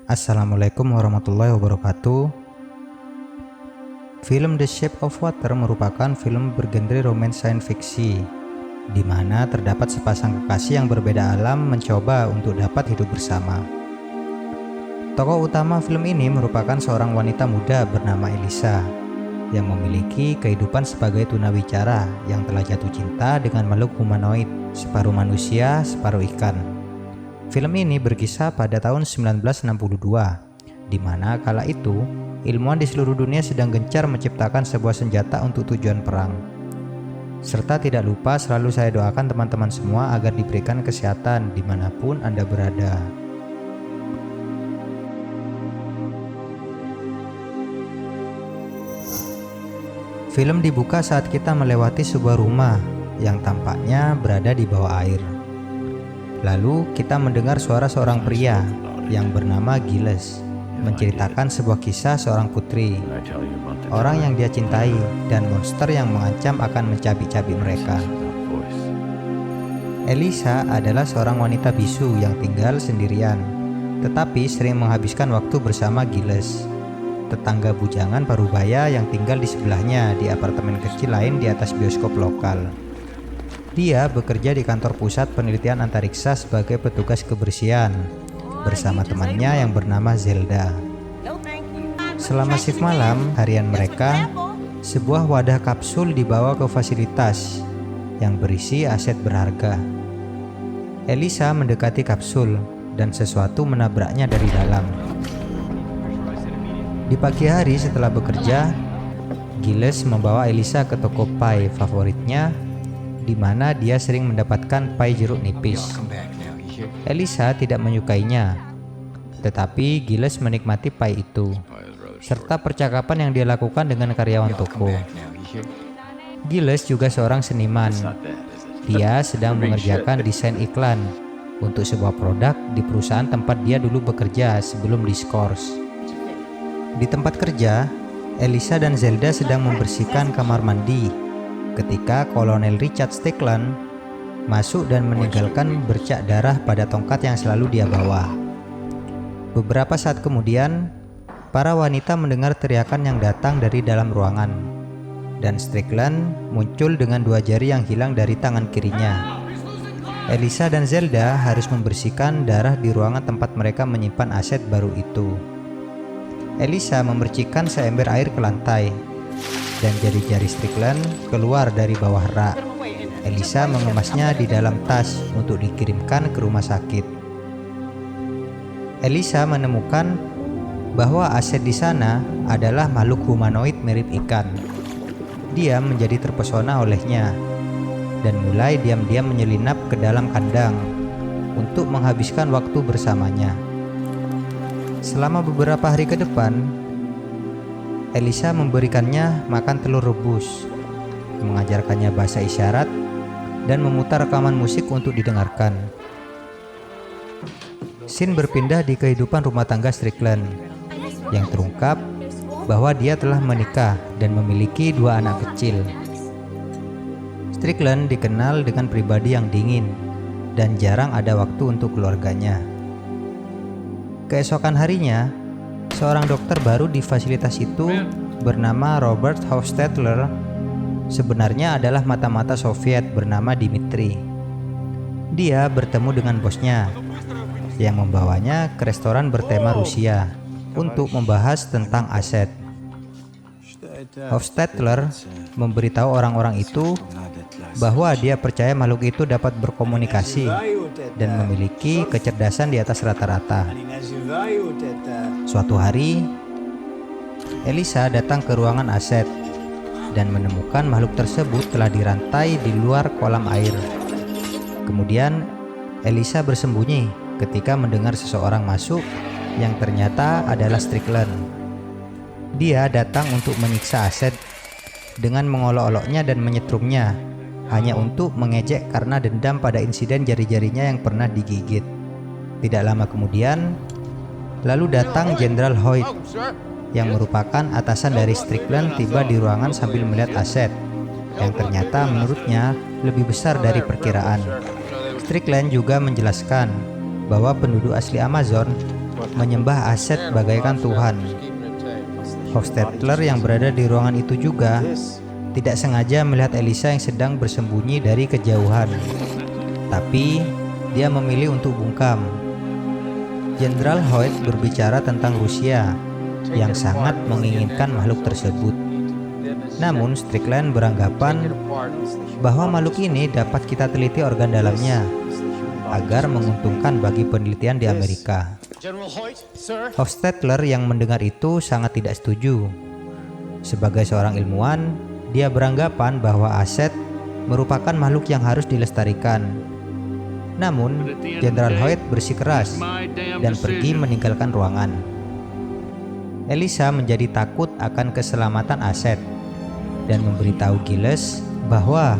Assalamualaikum warahmatullahi wabarakatuh. Film The Shape of Water merupakan film bergenre romance science fiction, di mana terdapat sepasang kekasih yang berbeda alam mencoba untuk dapat hidup bersama. Tokoh utama film ini merupakan seorang wanita muda bernama Elisa, yang memiliki kehidupan sebagai tunawicara yang telah jatuh cinta dengan makhluk humanoid, separuh manusia, separuh ikan. Film ini berkisah pada tahun 1962, di mana kala itu ilmuwan di seluruh dunia sedang gencar menciptakan sebuah senjata untuk tujuan perang. Serta tidak lupa selalu saya doakan teman-teman semua agar diberikan kesehatan dimanapun Anda berada. Film dibuka saat kita melewati sebuah rumah yang tampaknya berada di bawah air. Lalu kita mendengar suara seorang pria yang bernama Giles menceritakan sebuah kisah seorang putri, orang yang dia cintai, dan monster yang mengancam akan mencabik-cabik mereka. Elisa adalah seorang wanita bisu yang tinggal sendirian, tetapi sering menghabiskan waktu bersama Giles, tetangga bujangan parubaya yang tinggal di sebelahnya di apartemen kecil lain di atas bioskop lokal. Dia bekerja di kantor pusat penelitian antariksa sebagai petugas kebersihan bersama temannya yang bernama Zelda. Selama shift malam harian mereka, sebuah wadah kapsul dibawa ke fasilitas yang berisi aset berharga. Elisa mendekati kapsul dan sesuatu menabraknya dari dalam. Di pagi hari setelah bekerja, Giles membawa Elisa ke toko pie favoritnya, di mana dia sering mendapatkan pie jeruk nipis. Elisa tidak menyukainya, tetapi Giles menikmati pie itu, serta percakapan yang dia lakukan dengan karyawan toko. Giles juga seorang seniman. Dia sedang mengerjakan desain iklan untuk sebuah produk di perusahaan tempat dia dulu bekerja sebelum diskors. Di tempat kerja, Elisa dan Zelda sedang membersihkan kamar mandi ketika Kolonel Richard Strickland masuk dan meninggalkan bercak darah pada tongkat yang selalu dia bawa. Beberapa saat kemudian, para wanita mendengar teriakan yang datang dari dalam ruangan, dan Strickland muncul dengan dua jari yang hilang dari tangan kirinya. Elisa dan Zelda harus membersihkan darah di ruangan tempat mereka menyimpan aset baru itu. Elisa memercikkan seember air ke lantai, dan jari-jari Strickland keluar dari bawah rak. Elisa mengemasnya di dalam tas untuk dikirimkan ke rumah sakit. Elisa menemukan bahwa aset di sana adalah makhluk humanoid mirip ikan. Dia menjadi terpesona olehnya dan mulai diam-diam menyelinap ke dalam kandang untuk menghabiskan waktu bersamanya. Selama beberapa hari ke depan, Elisa memberikannya makan telur rebus, mengajarkannya bahasa isyarat, dan memutar rekaman musik untuk didengarkan. Scene berpindah di kehidupan rumah tangga Strickland, yang terungkap bahwa dia telah menikah dan memiliki dua anak kecil. Strickland dikenal dengan pribadi yang dingin dan jarang ada waktu untuk keluarganya. Keesokan harinya, seorang dokter baru di fasilitas itu bernama Robert Hofstadter sebenarnya adalah mata-mata Soviet bernama Dmitri. Dia bertemu dengan bosnya yang membawanya ke restoran bertema Rusia untuk membahas tentang aset. Hofstadter memberitahu orang-orang itu bahwa dia percaya makhluk itu dapat berkomunikasi dan memiliki kecerdasan di atas rata-rata. Suatu hari, Elisa datang ke ruangan aset dan menemukan makhluk tersebut telah dirantai di luar kolam air. Kemudian, Elisa bersembunyi ketika mendengar seseorang masuk yang ternyata adalah Strickland. Dia datang untuk menyiksa aset dengan mengolok-oloknya dan menyetrumnya, hanya untuk mengejek karena dendam pada insiden jari-jarinya yang pernah digigit. Tidak lama kemudian, lalu datang Jenderal Hoyt yang merupakan atasan dari Strickland tiba di ruangan sambil melihat aset yang ternyata menurutnya lebih besar dari perkiraan. Strickland juga menjelaskan bahwa penduduk asli Amazon menyembah Aset bagaikan Tuhan. Hofstetler yang berada di ruangan itu juga tidak sengaja melihat Elisa yang sedang bersembunyi dari kejauhan. Tapi dia memilih untuk bungkam. Jenderal Hoyt berbicara tentang Rusia yang sangat menginginkan makhluk tersebut. Namun Strickland beranggapan bahwa makhluk ini dapat kita teliti organ dalamnya agar menguntungkan bagi penelitian di Amerika. Hofstetler yang mendengar itu sangat tidak setuju. Sebagai seorang ilmuwan, dia beranggapan bahwa Aset merupakan makhluk yang harus dilestarikan. Namun, Jenderal Hoyt bersikeras dan pergi meninggalkan ruangan. Elisa menjadi takut akan keselamatan Aset dan memberitahu Giles bahwa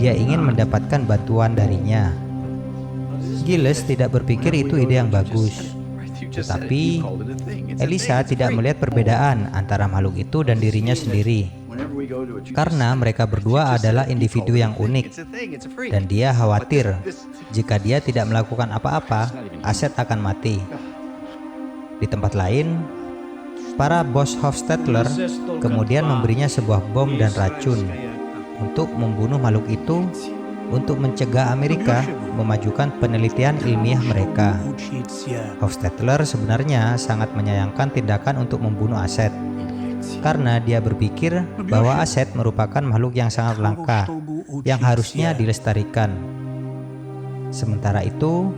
dia ingin mendapatkan bantuan darinya. Giles tidak berpikir itu ide yang bagus. Tetapi Elisa tidak melihat perbedaan antara makhluk itu dan dirinya sendiri, karena mereka berdua adalah individu yang unik, dan dia khawatir jika dia tidak melakukan apa-apa, Aset akan mati. Di tempat lain, para bos Hofstetler kemudian memberinya sebuah bom dan racun untuk membunuh makhluk itu, untuk mencegah Amerika memajukan penelitian ilmiah mereka. Hofstetler sebenarnya sangat menyayangkan tindakan untuk membunuh Aset, karena dia berpikir bahwa Aset merupakan makhluk yang sangat langka yang harusnya dilestarikan. Sementara itu,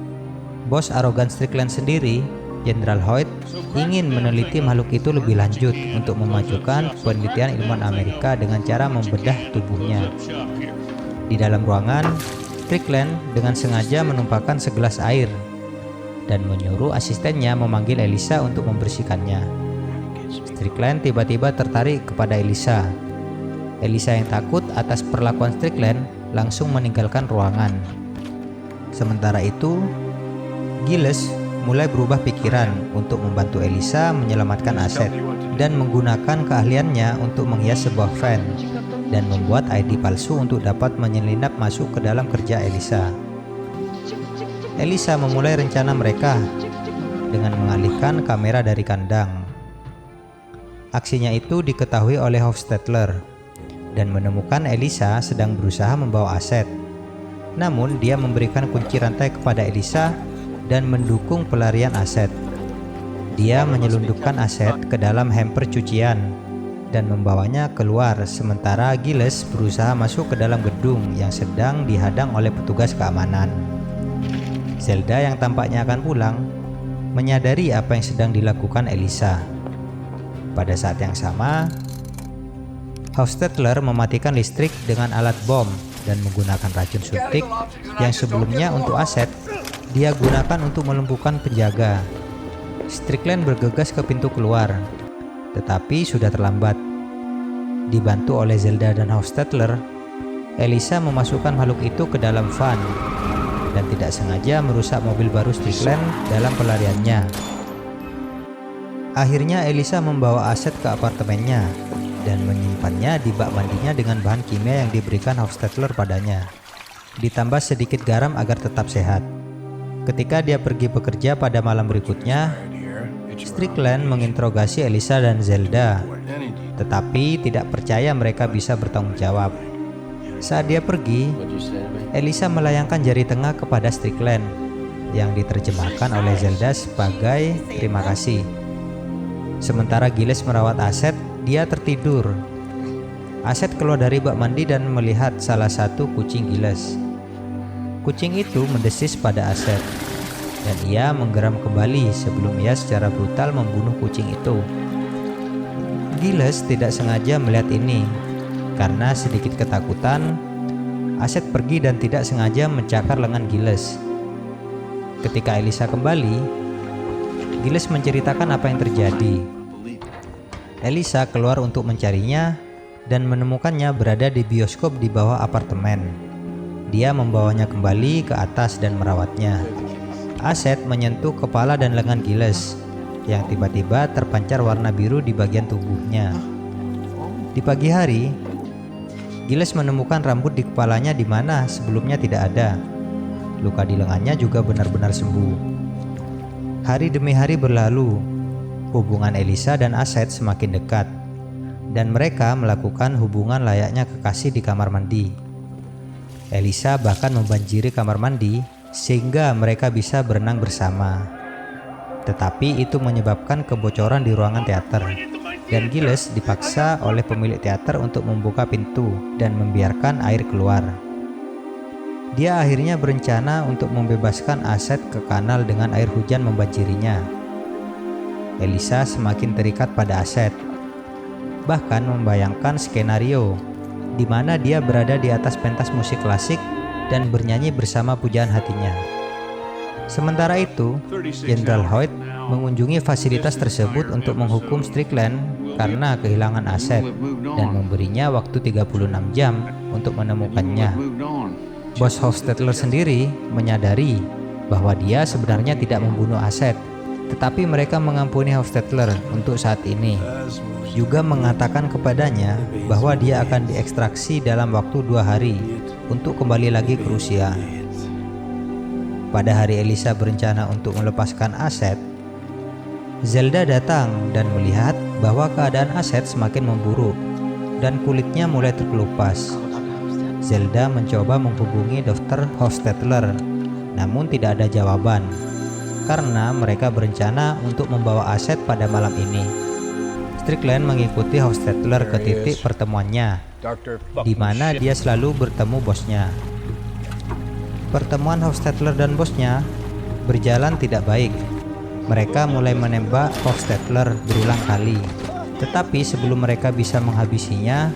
bos arogan Strickland sendiri, Jenderal Hoyt, ingin meneliti makhluk itu lebih lanjut untuk memajukan penelitian ilmuwan Amerika dengan cara membedah tubuhnya. Di dalam ruangan, Strickland dengan sengaja menumpahkan segelas air dan menyuruh asistennya memanggil Elisa untuk membersihkannya. Strickland tiba-tiba tertarik kepada Elisa. Elisa yang takut atas perlakuan Strickland langsung meninggalkan ruangan. Sementara itu, Giles mulai berubah pikiran untuk membantu Elisa menyelamatkan Aset dan menggunakan keahliannya untuk menghias sebuah van dan membuat ID palsu untuk dapat menyelinap masuk ke dalam kerja Elisa. Elisa memulai rencana mereka dengan mengalihkan kamera dari kandang. Aksinya itu diketahui oleh Hofstetler dan menemukan Elisa sedang berusaha membawa Aset. Namun dia memberikan kunci rantai kepada Elisa dan mendukung pelarian Aset. Dia menyelundupkan Aset ke dalam hamper cucian dan membawanya keluar, sementara Giles berusaha masuk ke dalam gedung yang sedang dihadang oleh petugas keamanan. Zelda yang tampaknya akan pulang menyadari apa yang sedang dilakukan Elisa. Pada saat yang sama, Hofstetler mematikan listrik dengan alat bom dan menggunakan racun suntik yang sebelumnya untuk Aset dia gunakan untuk melumpuhkan penjaga. Strickland bergegas ke pintu keluar, tetapi sudah terlambat. Dibantu oleh Zelda dan Hofstetler, Elisa memasukkan makhluk itu ke dalam van dan tidak sengaja merusak mobil baru Strickland dalam pelariannya. Akhirnya Elisa membawa Aset ke apartemennya dan menyimpannya di bak mandinya dengan bahan kimia yang diberikan Hofstetler padanya, ditambah sedikit garam agar tetap sehat. Ketika dia pergi bekerja pada malam berikutnya, Strickland menginterogasi Elisa dan Zelda, tetapi tidak percaya mereka bisa bertanggung jawab. Saat dia pergi, Elisa melayangkan jari tengah kepada Strickland yang diterjemahkan oleh Zelda sebagai terima kasih. Sementara Giles merawat Aset, dia tertidur. Aset keluar dari bak mandi dan melihat salah satu kucing Giles. Kucing itu mendesis pada Aset dan ia menggeram kembali sebelum ia secara brutal membunuh kucing itu. Giles tidak sengaja melihat ini. Karena sedikit ketakutan, Aset pergi dan tidak sengaja mencakar lengan Giles. Ketika Elisa kembali, Giles menceritakan apa yang terjadi. Elisa keluar untuk mencarinya dan menemukannya berada di bioskop di bawah apartemen. Dia membawanya kembali ke atas dan merawatnya. Aset menyentuh kepala dan lengan Giles yang tiba-tiba terpancar warna biru di bagian tubuhnya. Di pagi hari, Giles menemukan rambut di kepalanya di mana sebelumnya tidak ada. Luka di lengannya juga benar-benar sembuh. Hari demi hari berlalu, hubungan Elisa dan Ased semakin dekat, dan mereka melakukan hubungan layaknya kekasih di kamar mandi. Elisa bahkan membanjiri kamar mandi sehingga mereka bisa berenang bersama. Tetapi itu menyebabkan kebocoran di ruangan teater, dan Giles dipaksa oleh pemilik teater untuk membuka pintu dan membiarkan air keluar. Dia akhirnya berencana untuk membebaskan Ased ke kanal dengan air hujan membanjirinya. Elisa semakin terikat pada Ased, bahkan membayangkan skenario di mana dia berada di atas pentas musik klasik dan bernyanyi bersama pujaan hatinya. Sementara itu, Jenderal Hoyt mengunjungi fasilitas tersebut untuk menghukum Strickland karena kehilangan Ased dan memberinya waktu 36 jam untuk menemukannya. Bos Hofstetler sendiri menyadari bahwa dia sebenarnya tidak membunuh Ased, tetapi mereka mengampuni Hofstetler untuk saat ini, juga mengatakan kepadanya bahwa dia akan diekstraksi dalam waktu 2 hari untuk kembali lagi ke Rusia. Pada hari Elisa berencana untuk melepaskan Ased, Zelda datang dan melihat bahwa keadaan Ased semakin memburuk dan kulitnya mulai terkelupas. Zelda mencoba menghubungi Dr. Hofstetler, namun tidak ada jawaban karena mereka berencana untuk membawa Ased pada malam ini. Strickland mengikuti Hofstetler ke titik pertemuannya, di mana dia selalu bertemu bosnya. Pertemuan Hofstetler dan bosnya berjalan tidak baik. Mereka mulai menembak Hofstetler berulang kali, tetapi sebelum mereka bisa menghabisinya,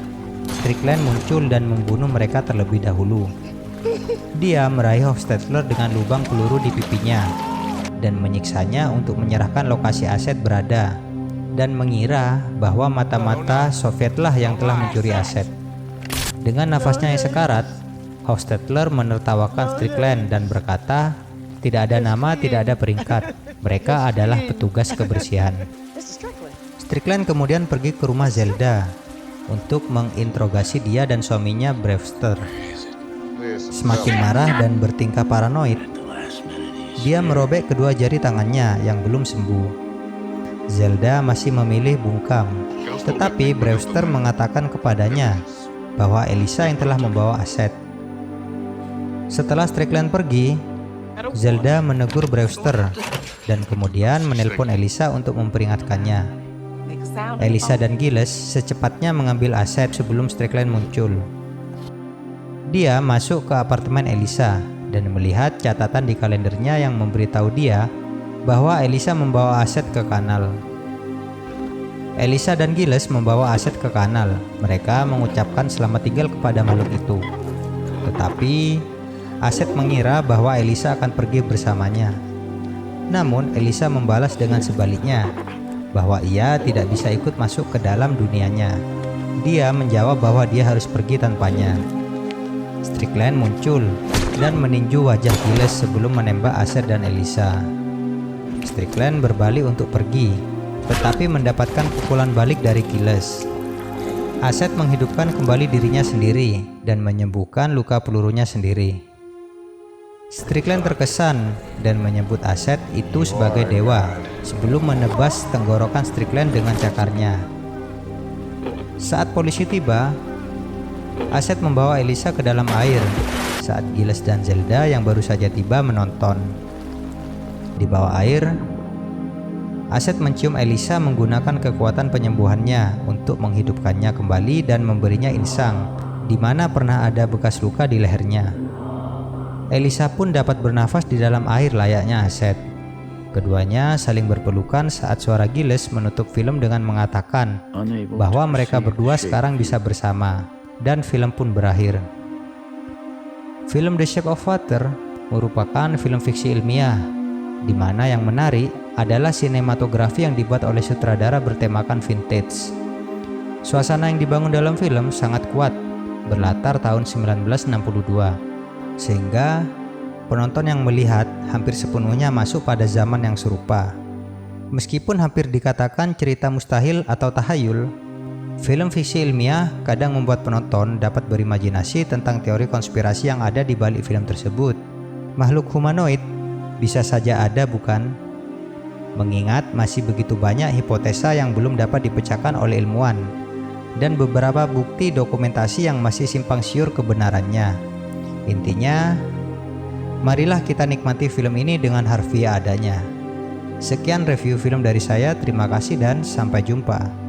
Strickland muncul dan membunuh mereka terlebih dahulu. Dia meraih Hofstetler dengan lubang peluru di pipinya dan menyiksanya untuk menyerahkan lokasi Ased berada, dan mengira bahwa mata-mata Sovietlah yang telah mencuri Ased. Dengan nafasnya yang sekarat, Hofstetler menertawakan Strickland dan berkata, "Tidak ada nama, tidak ada peringkat. Mereka adalah petugas kebersihan." Strickland kemudian pergi ke rumah Zelda untuk menginterogasi dia dan suaminya Brewster. Semakin marah dan bertingkah paranoid, dia merobek kedua jari tangannya yang belum sembuh. Zelda masih memilih bungkam, tetapi Brewster mengatakan kepadanya bahwa Elisa yang telah membawa Ased. Setelah Strickland pergi, Zelda menegur Brewster dan kemudian menelpon Elisa untuk memperingatkannya. Elisa dan Giles secepatnya mengambil Ased sebelum Strickland muncul. Dia masuk ke apartemen Elisa dan melihat catatan di kalendernya yang memberitahu dia bahwa Elisa membawa Ased ke kanal. Elisa dan Giles membawa Ased ke kanal. Mereka mengucapkan selamat tinggal kepada makhluk itu. Tetapi Ased mengira bahwa Elisa akan pergi bersamanya. Namun Elisa membalas dengan sebaliknya, bahwa ia tidak bisa ikut masuk ke dalam dunianya. Dia menjawab bahwa dia harus pergi tanpanya. Strickland muncul dan meninju wajah Giles sebelum menembak Ased dan Elisa. Strickland berbalik untuk pergi, tetapi mendapatkan pukulan balik dari Giles. Ased menghidupkan kembali dirinya sendiri dan menyembuhkan luka pelurunya sendiri. Strickland terkesan dan menyebut Ased itu sebagai dewa sebelum menebas tenggorokan Strickland dengan cakarnya. Saat polisi tiba, Ased membawa Elisa ke dalam air saat Giles dan Zelda yang baru saja tiba menonton. Di bawah air, Ased mencium Elisa menggunakan kekuatan penyembuhannya untuk menghidupkannya kembali dan memberinya insang di mana pernah ada bekas luka di lehernya. Elisa pun dapat bernafas di dalam air layaknya Ased. Keduanya saling berpelukan saat suara Giles menutup film dengan mengatakan bahwa mereka berdua sekarang bisa bersama, dan film pun berakhir. Film The Shape of Water merupakan film fiksi ilmiah, di mana yang menarik adalah sinematografi yang dibuat oleh sutradara bertemakan vintage. Suasana yang dibangun dalam film sangat kuat, berlatar tahun 1962. Sehingga penonton yang melihat hampir sepenuhnya masuk pada zaman yang serupa. Meskipun hampir dikatakan cerita mustahil atau tahayul, film fiksi ilmiah kadang membuat penonton dapat berimajinasi tentang teori konspirasi yang ada di balik film tersebut. Makhluk humanoid bisa saja ada, bukan? mengingat masih begitu banyak hipotesa yang belum dapat dipecahkan oleh ilmuwan dan beberapa bukti dokumentasi yang masih simpang siur kebenarannya. Intinya, marilah kita nikmati film ini dengan harfiah adanya. Sekian review film dari saya, terima kasih dan sampai jumpa.